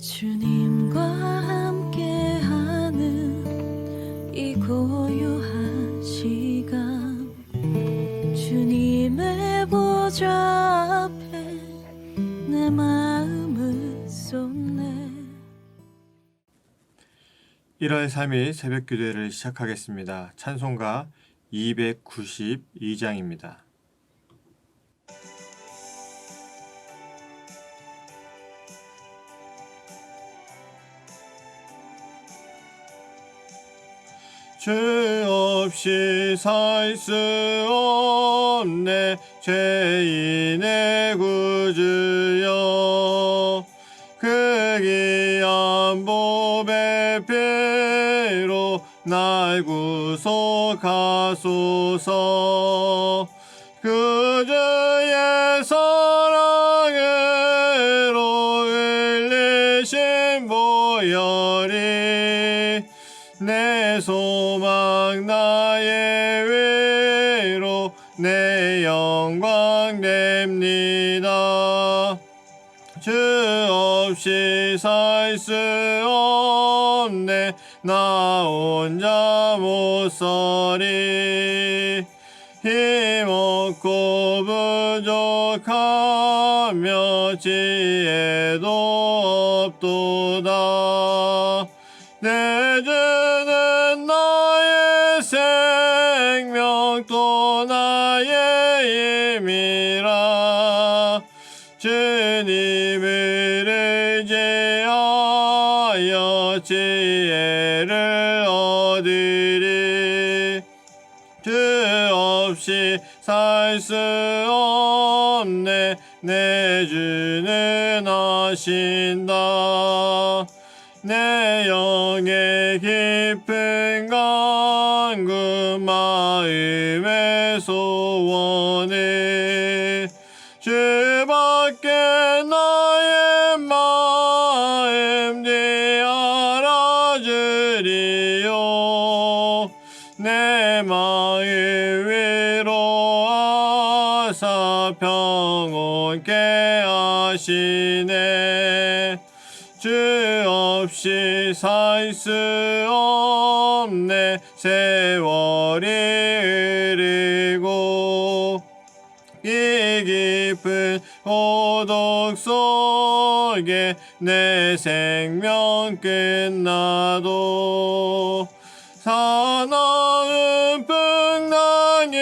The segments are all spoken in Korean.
주님과 함께하는 이 고요한 시간 주님의 보좌 앞에 내 마음을 쏟네. 1월 3일 새벽기도회를 시작하겠습니다. 찬송가 292장입니다. 주 없이 살 수 없네 죄인의 구주여 그 귀한 보배 피로 날 구속하소서 그 주의 사랑으로 흘리신 보혈이 내 소망 나의 위로 내 영광 됩니다. 주 없이 살 수 없네 나 혼자 못 살이 힘없고 부족하며 지혜도 없도다. 내 주는 나의 생명 또 나의 힘이라. 주님을 의지하여 지혜를 얻으리. 주 없이 살 수 없네 내 주는 하신다. 내 영의 깊은 간구 마음의 소원을 주밖에 나의 마음 네 알아주리요. 내 마음 위로하사 평온케 하시네. 주 없이 살 수 없네 세월이 흐르고 이 깊은 고독 속에 내 생명 끝나도 사나운 풍랑일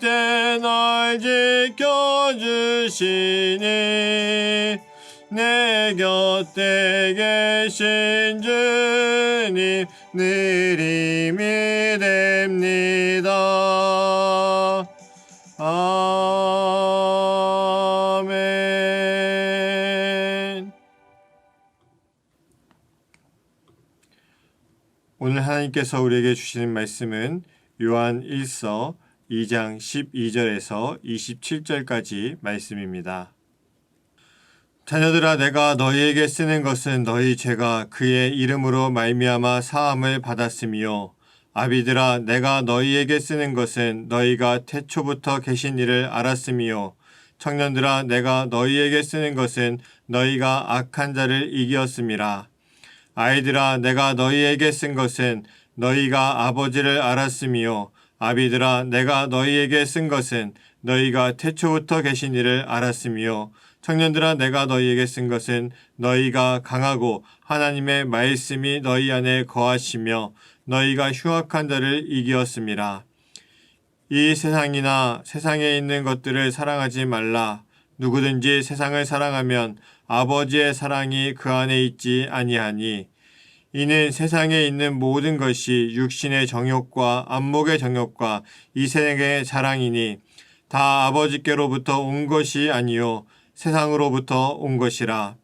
때 날 지켜주시니 내 곁에 계신 주님 늘 힘이 됩니다. 아멘. 오늘 하나님께서 우리에게 주시는 말씀은 요한 1서 2장 12절에서 27절까지 말씀입니다. 자녀들아 내가 너희에게 쓰는 것은 너희 죄가 그의 이름으로 말미암아 사함을 받았으며 아비들아 내가 너희에게 쓰는 것은 너희가 태초부터 계신 이를 알았으며 청년들아 내가 너희에게 쓰는 것은 너희가 악한 자를 이기었음이라. 아이들아 내가 너희에게 쓴 것은 너희가 아버지를 알았으며 아비들아 내가 너희에게 쓴 것은 너희가 태초부터 계신 이를 알았으며 청년들아 내가 너희에게 쓴 것은 너희가 강하고 하나님의 말씀이 너희 안에 거하시며 너희가 흉악한 자를 이기었음이라. 이 세상이나 세상에 있는 것들을 사랑하지 말라. 누구든지 세상을 사랑하면 아버지의 사랑이 그 안에 있지 아니하니 이는 세상에 있는 모든 것이 육신의 정욕과 안목의 정욕과 이 세상의 자랑이니 다 아버지께로부터 온 것이 아니요 세상으로부터 온 것이라.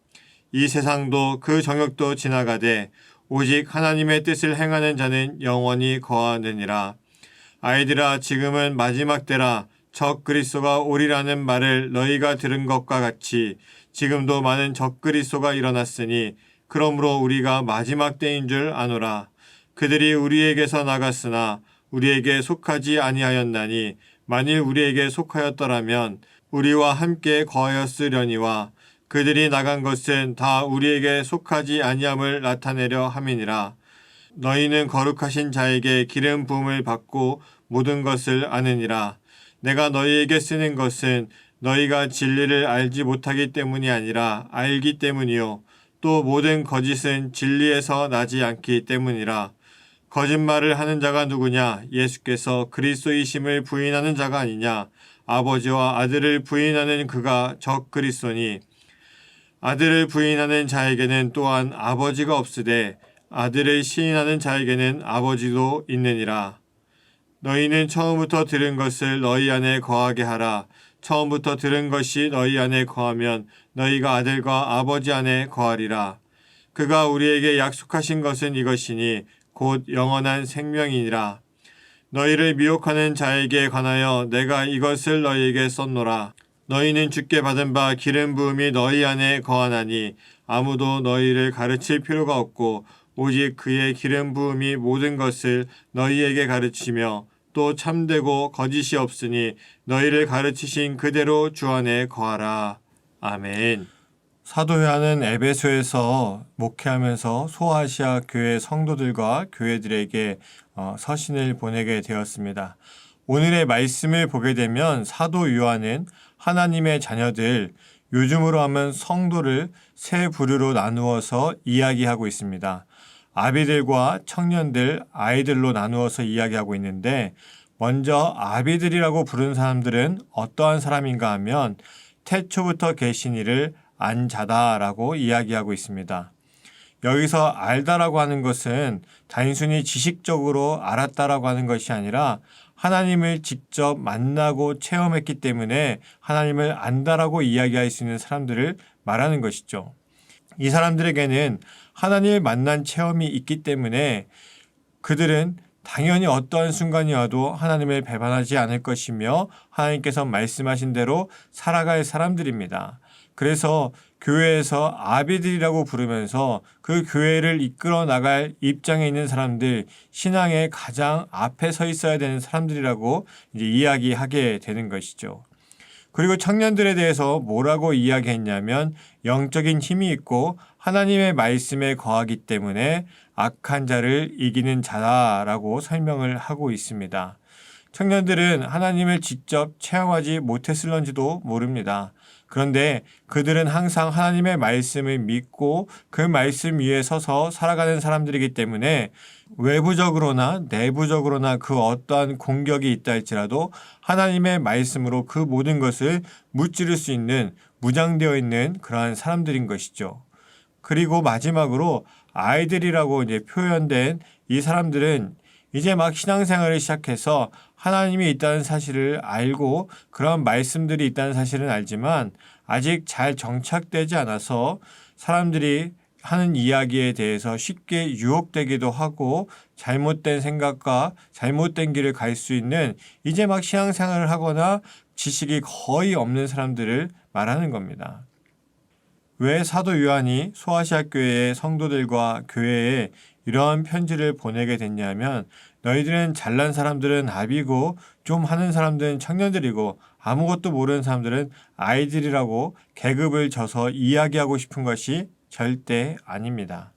이 세상도 그 정욕도 지나가되 오직 하나님의 뜻을 행하는 자는 영원히 거하느니라. 아이들아 지금은 마지막 때라. 적 그리스도가 오리라는 말을 너희가 들은 것과 같이 지금도 많은 적 그리스도가 일어났으니 그러므로 우리가 마지막 때인 줄 아노라. 그들이 우리에게서 나갔으나 우리에게 속하지 아니하였나니 만일 우리에게 속하였더라면 우리와 함께 거하였으려니와 그들이 나간 것은 다 우리에게 속하지 아니함을 나타내려 함이니라. 너희는 거룩하신 자에게 기름 부음을 받고 모든 것을 아느니라. 내가 너희에게 쓰는 것은 너희가 진리를 알지 못하기 때문이 아니라 알기 때문이요. 또 모든 거짓은 진리에서 나지 않기 때문이라. 거짓말을 하는 자가 누구냐? 예수께서 그리스도이심을 부인하는 자가 아니냐? 아버지와 아들을 부인하는 그가 적 그리스도니, 아들을 부인하는 자에게는 또한 아버지가 없으되 아들을 시인하는 자에게는 아버지도 있느니라. 너희는 처음부터 들은 것을 너희 안에 거하게 하라. 처음부터 들은 것이 너희 안에 거하면 너희가 아들과 아버지 안에 거하리라. 그가 우리에게 약속하신 것은 이것이니 곧 영원한 생명이니라. 너희를 미혹하는 자에게 관하여 내가 이것을 너희에게 썼노라. 너희는 주께 받은 바 기름 부음이 너희 안에 거하나니 아무도 너희를 가르칠 필요가 없고 오직 그의 기름 부음이 모든 것을 너희에게 가르치며 또 참되고 거짓이 없으니 너희를 가르치신 그대로 주 안에 거하라. 아멘. 사도 요한은 에베소에서 목회하면서 소아시아 교회 성도들과 교회들에게 서신을 보내게 되었습니다. 오늘의 말씀을 보게 되면 사도 요한은 하나님의 자녀들, 요즘으로 하면 성도를 세 부류로 나누어서 이야기하고 있습니다. 아비들과 청년들, 아이들로 나누어서 이야기하고 있는데, 먼저 아비들이라고 부른 사람들은 어떠한 사람인가 하면 태초부터 계신 이를 안 자다라고 이야기하고 있습니다. 여기서 알다라고 하는 것은 단순히 지식적으로 알았다라고 하는 것이 아니라 하나님을 직접 만나고 체험했기 때문에 하나님을 안다라고 이야기할 수 있는 사람들을 말하는 것이죠. 이 사람들에게는 하나님을 만난 체험이 있기 때문에 그들은 당연히 어떠한 순간이 와도 하나님을 배반하지 않을 것이며 하나님께서 말씀하신 대로 살아갈 사람들입니다. 그래서 교회에서 아비들이라고 부르면서 그 교회를 이끌어 나갈 입장에 있는 사람들, 신앙의 가장 앞에 서 있어야 되는 사람들이라고 이제 이야기하게 되는 것이죠. 그리고 청년들에 대해서 뭐라고 이야기했냐면 영적인 힘이 있고 하나님의 말씀에 거하기 때문에 악한 자를 이기는 자다라고 설명을 하고 있습니다. 청년들은 하나님을 직접 체험하지 못했을런지도 모릅니다. 그런데 그들은 항상 하나님의 말씀을 믿고 그 말씀 위에 서서 살아가는 사람들이기 때문에 외부적으로나 내부적으로나 그 어떠한 공격이 있다 할지라도 하나님의 말씀으로 그 모든 것을 무찌를 수 있는 무장되어 있는 그러한 사람들인 것이죠. 그리고 마지막으로 아이들이라고 이제 표현된 이 사람들은 이제 막 신앙생활을 시작해서 하나님이 있다는 사실을 알고 그런 말씀들이 있다는 사실은 알지만 아직 잘 정착되지 않아서 사람들이 하는 이야기에 대해서 쉽게 유혹되기도 하고 잘못된 생각과 잘못된 길을 갈 수 있는 이제 막 신앙생활을 하거나 지식이 거의 없는 사람들을 말하는 겁니다. 왜 사도 요한이 소아시아 교회의 성도들과 교회에 이러한 편지를 보내게 됐냐면 너희들은 잘난 사람들은 아비고 좀 하는 사람들은 청년들이고 아무것도 모르는 사람들은 아이들이라고 계급을 져서 이야기하고 싶은 것이 절대 아닙니다.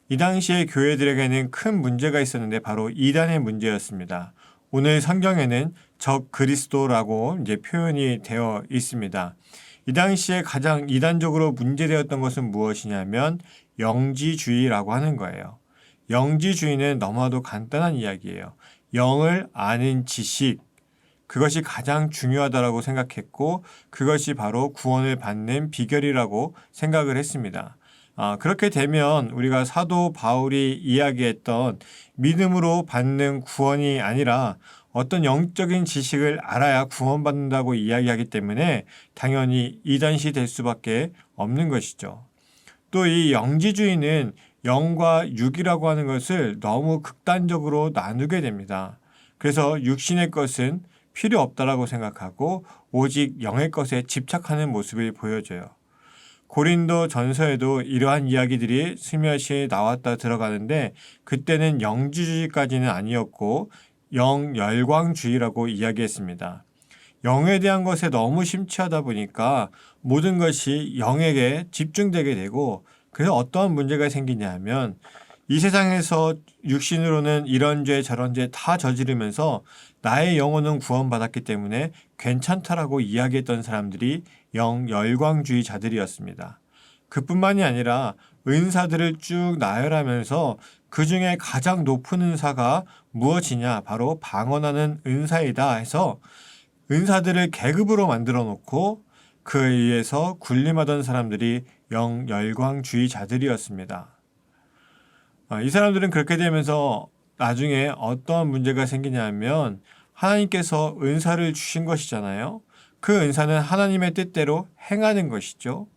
이 당시에 교회들에게는 큰 문제가 있었는데 바로 이단의 문제였습니다. 오늘 성경에는 적 그리스도라고 이제 표현이 되어 있습니다. 이 당시에 가장 이단적으로 문제되었던 것은 무엇이냐면 영지주의라고 하는 거예요. 영지주의는 너무나도 간단한 이야기예요. 영을 아는 지식, 그것이 가장 중요하다고 생각했고 그것이 바로 구원을 받는 비결이라고 생각을 했습니다. 그렇게 되면 우리가 사도 바울이 이야기했던 믿음으로 받는 구원이 아니라 어떤 영적인 지식을 알아야 구원받는다고 이야기하기 때문에 당연히 이단시 될 수밖에 없는 것이죠. 또 이 영지주의는 영과 육이라고 하는 것을 너무 극단적으로 나누게 됩니다. 그래서 육신의 것은 필요 없다라고 생각하고 오직 영의 것에 집착하는 모습을 보여줘요. 고린도 전서에도 이러한 이야기들이 스며시 나왔다 들어가는데 그때는 영지주의까지는 아니었고 영열광주의라고 이야기했습니다. 영에 대한 것에 너무 심취하다 보니까 모든 것이 영에게 집중되게 되고 그래서 어떠한 문제가 생기냐 하면 이 세상에서 육신으로는 이런 죄 저런 죄 다 저지르면서 나의 영혼은 구원받았기 때문에 괜찮다라고 이야기했던 사람들이 영열광주의자들이었습니다. 그뿐만이 아니라 은사들을 쭉 나열하면서 그 중에 가장 높은 은사가 무엇이냐 바로 방언하는 은사이다 해서 은사들을 계급으로 만들어 놓고 그에 의해서 군림하던 사람들이 영열광주의자들이었습니다. 이 사람들은 그렇게 되면서 나중에 어떠한 문제가 생기냐면 하나님께서 은사를 주신 것이잖아요. 그 은사는 하나님의 뜻대로 행하는 것이죠.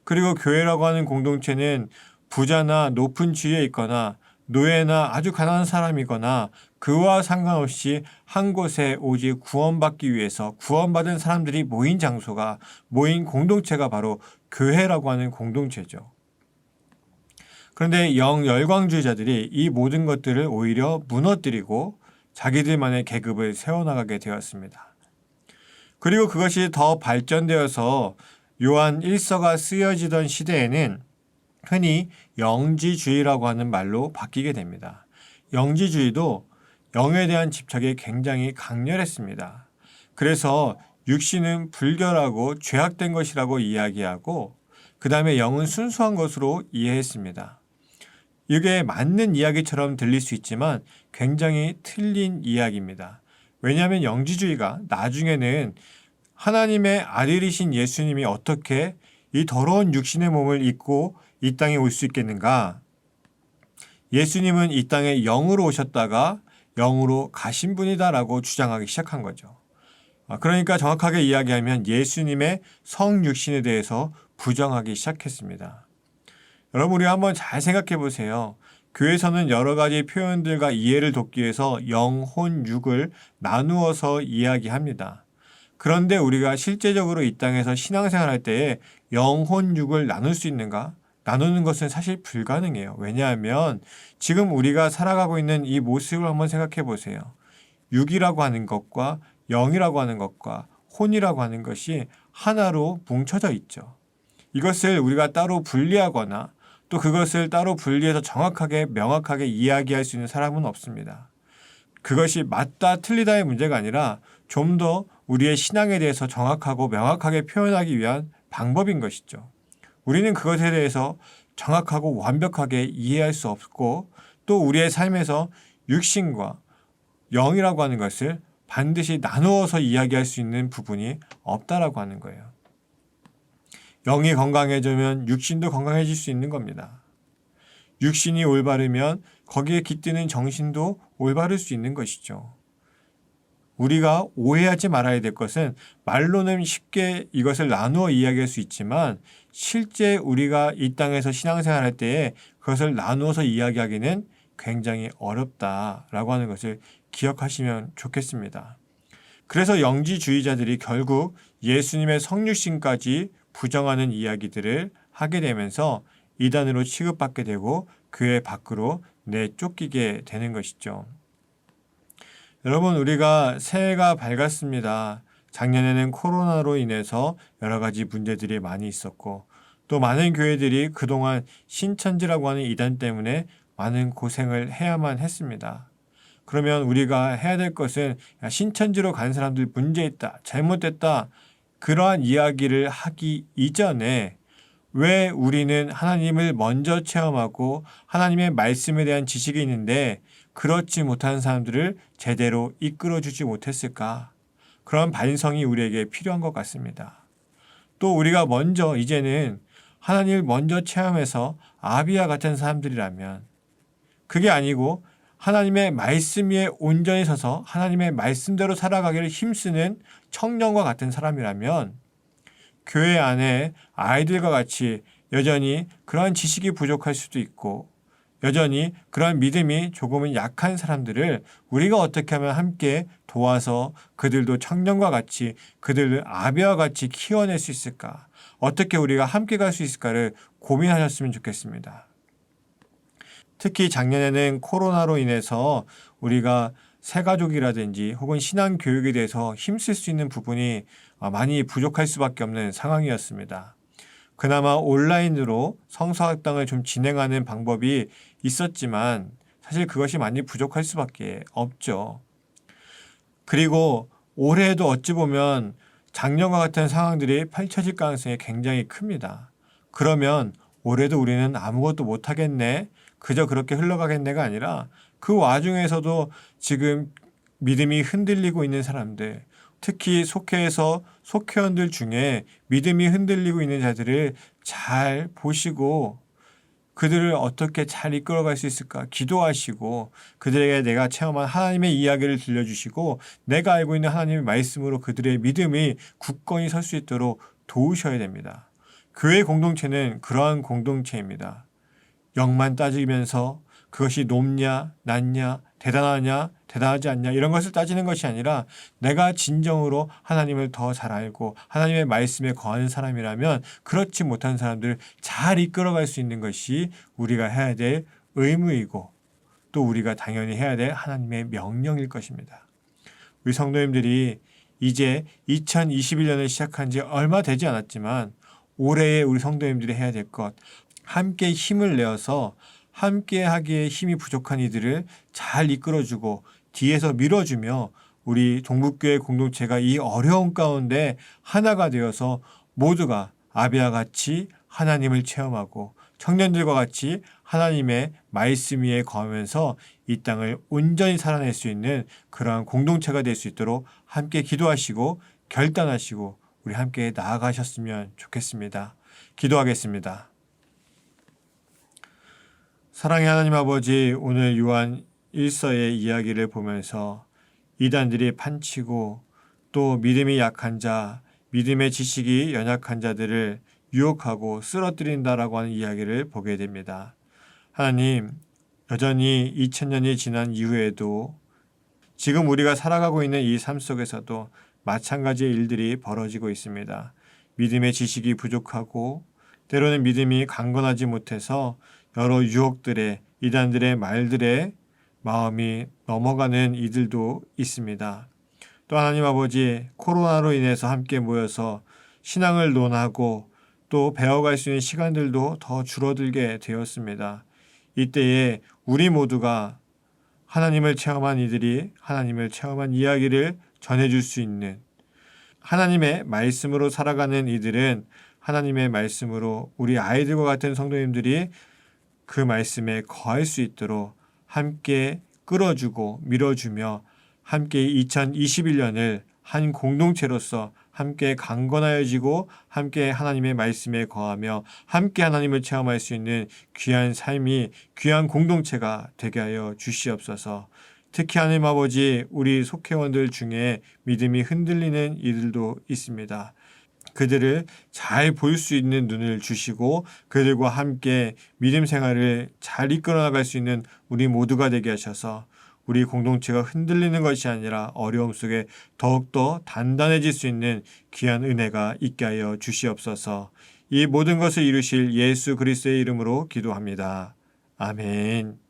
그리고 교회라고 하는 공동체는 부자나 높은 지위에 있거나 노예나 아주 가난한 사람이거나 그와 상관없이 한 곳에 오직 구원받기 위해서 구원받은 사람들이 모인 장소가 모인 공동체가 바로 교회라고 하는 공동체죠. 그런데 영열광주의자들이 이 모든 것들을 오히려 무너뜨리고 자기들만의 계급을 세워나가게 되었습니다. 그리고 그것이 더 발전되어서 요한 1서가 쓰여지던 시대에는 흔히 영지주의라고 하는 말로 바뀌게 됩니다. 영지주의도 영에 대한 집착이 굉장히 강렬했습니다. 그래서 육신은 불결하고 죄악된 것이라고 이야기하고 그 다음에 영은 순수한 것으로 이해했습니다. 이게 맞는 이야기처럼 들릴 수 있지만 굉장히 틀린 이야기입니다. 왜냐하면 영지주의가 나중에는 하나님의 아들이신 예수님이 어떻게 이 더러운 육신의 몸을 입고 이 땅에 올 수 있겠는가? 예수님은 이 땅에 영으로 오셨다가 영으로 가신 분이다라고 주장하기 시작한 거죠. 그러니까 정확하게 이야기하면 예수님의 성육신에 대해서 부정하기 시작했습니다. 여러분 우리 한번 잘 생각해 보세요. 교회에서는 여러 가지 표현들과 이해를 돕기 위해서 영, 혼, 육을 나누어서 이야기합니다. 그런데 우리가 실제적으로 이 땅에서 신앙생활할 때에 영, 혼, 육을 나눌 수 있는가? 나누는 것은 사실 불가능해요. 왜냐하면 지금 우리가 살아가고 있는 이 모습을 한번 생각해 보세요. 육이라고 하는 것과 영이라고 하는 것과 혼이라고 하는 것이 하나로 뭉쳐져 있죠. 이것을 우리가 따로 분리하거나 또 그것을 따로 분리해서 정확하게 명확하게 이야기할 수 있는 사람은 없습니다. 그것이 맞다 틀리다의 문제가 아니라 좀 더 우리의 신앙에 대해서 정확하고 명확하게 표현하기 위한 방법인 것이죠. 우리는 그것에 대해서 정확하고 완벽하게 이해할 수 없고 또 우리의 삶에서 육신과 영이라고 하는 것을 반드시 나누어서 이야기할 수 있는 부분이 없다라고 하는 거예요. 영이 건강해지면 육신도 건강해질 수 있는 겁니다. 육신이 올바르면 거기에 깃드는 정신도 올바를 수 있는 것이죠. 우리가 오해하지 말아야 될 것은 말로는 쉽게 이것을 나누어 이야기할 수 있지만 실제 우리가 이 땅에서 신앙생활할 때에 그것을 나누어서 이야기하기는 굉장히 어렵다라고 하는 것을 기억하시면 좋겠습니다. 그래서 영지주의자들이 결국 예수님의 성육신까지 부정하는 이야기들을 하게 되면서 이단으로 취급받게 되고 교회 밖으로 내쫓기게 되는 것이죠. 여러분 우리가 새해가 밝았습니다. 작년에는 코로나로 인해서 여러 가지 문제들이 많이 있었고 또 많은 교회들이 그동안 신천지라고 하는 이단 때문에 많은 고생을 해야만 했습니다. 그러면 우리가 해야 될 것은 신천지로 간 사람들 문제 있다, 잘못됐다 그러한 이야기를 하기 이전에 왜 우리는 하나님을 먼저 체험하고 하나님의 말씀에 대한 지식이 있는데 그렇지 못한 사람들을 제대로 이끌어주지 못했을까? 그런 반성이 우리에게 필요한 것 같습니다. 또 우리가 먼저 이제는 하나님을 먼저 체험해서 아비와 같은 사람들이라면 그게 아니고 하나님의 말씀 위에 온전히 서서 하나님의 말씀대로 살아가기를 힘쓰는 청년과 같은 사람이라면 교회 안에 아이들과 같이 여전히 그러한 지식이 부족할 수도 있고 여전히 그러한 믿음이 조금은 약한 사람들을 우리가 어떻게 하면 함께 도와서 그들도 청년과 같이 그들을 아비와 같이 키워낼 수 있을까? 어떻게 우리가 함께 갈 수 있을까를 고민하셨으면 좋겠습니다. 특히 작년에는 코로나로 인해서 우리가 새가족이라든지 혹은 신앙 교육에 대해서 힘쓸 수 있는 부분이 많이 부족할 수밖에 없는 상황이었습니다. 그나마 온라인으로 성서학당을 좀 진행하는 방법이 있었지만 사실 그것이 많이 부족할 수밖에 없죠. 그리고 올해에도 어찌 보면 작년과 같은 상황들이 펼쳐질 가능성이 굉장히 큽니다. 그러면 올해도 우리는 아무것도 못하겠네, 그저 그렇게 흘러가겠네가 아니라 그 와중에서도 지금 믿음이 흔들리고 있는 사람들, 특히 속회원들 중에 믿음이 흔들리고 있는 자들을 잘 보시고 그들을 어떻게 잘 이끌어갈 수 있을까 기도하시고 그들에게 내가 체험한 하나님의 이야기를 들려주시고 내가 알고 있는 하나님의 말씀으로 그들의 믿음이 굳건히 설 수 있도록 도우셔야 됩니다. 교회 공동체는 그러한 공동체입니다. 영만 따지면서 그것이 높냐, 낮냐, 대단하냐, 대단하지 않냐 이런 것을 따지는 것이 아니라 내가 진정으로 하나님을 더 잘 알고 하나님의 말씀에 거하는 사람이라면 그렇지 못한 사람들을 잘 이끌어갈 수 있는 것이 우리가 해야 될 의무이고 또 우리가 당연히 해야 될 하나님의 명령일 것입니다. 우리 성도님들이 이제 2021년을 시작한 지 얼마 되지 않았지만 올해에 우리 성도님들이 해야 될 것, 함께 힘을 내어서 함께 하기에 힘이 부족한 이들을 잘 이끌어주고 뒤에서 밀어주며 우리 동북교회 공동체가 이 어려운 가운데 하나가 되어서 모두가 아비와 같이 하나님을 체험하고 청년들과 같이 하나님의 말씀 위에 거하면서 이 땅을 온전히 살아낼 수 있는 그러한 공동체가 될 수 있도록 함께 기도하시고 결단하시고 우리 함께 나아가셨으면 좋겠습니다. 기도하겠습니다. 사랑의 하나님 아버지, 오늘 요한 1서의 이야기를 보면서 이단들이 판치고 또 믿음이 약한 자, 믿음의 지식이 연약한 자들을 유혹하고 쓰러뜨린다라고 하는 이야기를 보게 됩니다. 하나님, 여전히 2000년이 지난 이후에도 지금 우리가 살아가고 있는 이 삶 속에서도 마찬가지의 일들이 벌어지고 있습니다. 믿음의 지식이 부족하고 때로는 믿음이 강건하지 못해서 여러 유혹들에 이단들의 말들에 마음이 넘어가는 이들도 있습니다. 또 하나님 아버지, 코로나로 인해서 함께 모여서 신앙을 논하고 또 배워갈 수 있는 시간들도 더 줄어들게 되었습니다. 이때에 우리 모두가 하나님을 체험한 이들이 하나님을 체험한 이야기를 전해줄 수 있는 하나님의 말씀으로 살아가는 이들은 하나님의 말씀으로 우리 아이들과 같은 성도님들이 그 말씀에 거할 수 있도록 함께 끌어주고 밀어주며 함께 2021년을 한 공동체로서 함께 강건하여지고 함께 하나님의 말씀에 거하며 함께 하나님을 체험할 수 있는 귀한 삶이 귀한 공동체가 되게 하여 주시옵소서. 특히 하나님 아버지, 우리 속회원들 중에 믿음이 흔들리는 이들도 있습니다. 그들을 잘 볼 수 있는 눈을 주시고 그들과 함께 믿음 생활을 잘 이끌어 나갈 수 있는 우리 모두가 되게 하셔서 우리 공동체가 흔들리는 것이 아니라 어려움 속에 더욱더 단단해질 수 있는 귀한 은혜가 있게 하여 주시옵소서. 이 모든 것을 이루실 예수 그리스도의 이름으로 기도합니다. 아멘.